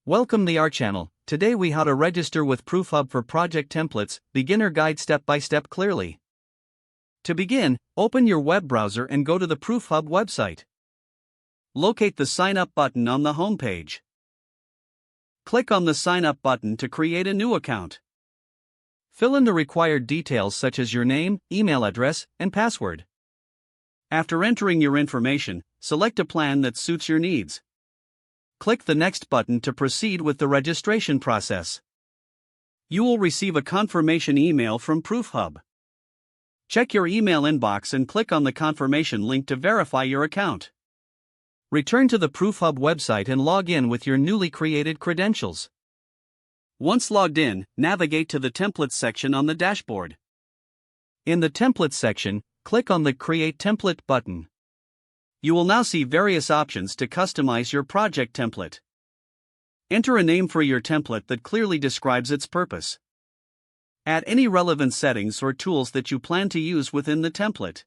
Welcome to our channel. Today we how to register with ProofHub for project templates, beginner guide step by step clearly. To begin, open your web browser and go to the ProofHub website. Locate the sign up button on the home page. Click on the sign up button to create a new account. Fill in the required details such as your name, email address, and password. After entering your information, select a plan that suits your needs. Click the Next button to proceed with the registration process. You will receive a confirmation email from ProofHub. Check your email inbox and click on the confirmation link to verify your account. Return to the ProofHub website and log in with your newly created credentials. Once logged in, navigate to the Templates section on the dashboard. In the Templates section, click on the Create Template button. You will now see various options to customize your project template. Enter a name for your template that clearly describes its purpose. Add any relevant settings or tools that you plan to use within the template.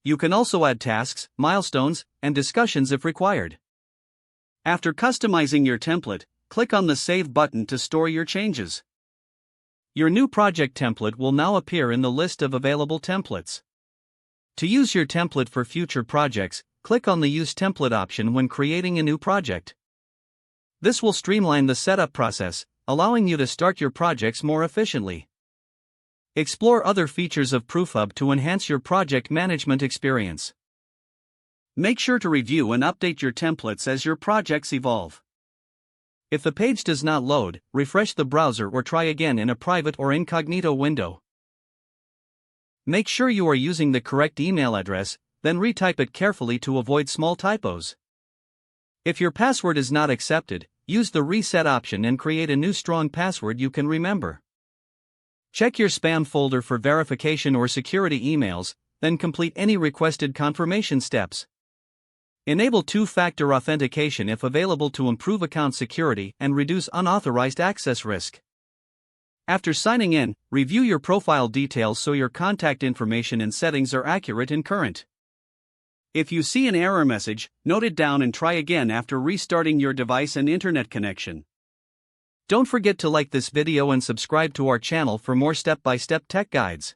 You can also add tasks, milestones, and discussions if required. After customizing your template, click on the Save button to store your changes. Your new project template will now appear in the list of available templates. To use your template for future projects, click on the Use Template option when creating a new project. This will streamline the setup process, allowing you to start your projects more efficiently. Explore other features of ProofHub to enhance your project management experience. Make sure to review and update your templates as your projects evolve. If the page does not load, refresh the browser or try again in a private or incognito window. Make sure you are using the correct email address, then retype it carefully to avoid small typos. If your password is not accepted, use the Reset option and create a new strong password you can remember. Check your spam folder for verification or security emails, then complete any requested confirmation steps. Enable two-factor authentication if available to improve account security and reduce unauthorized access risk. After signing in, review your profile details so your contact information and settings are accurate and current. If you see an error message, note it down and try again after restarting your device and internet connection. Don't forget to like this video and subscribe to our channel for more step-by-step tech guides.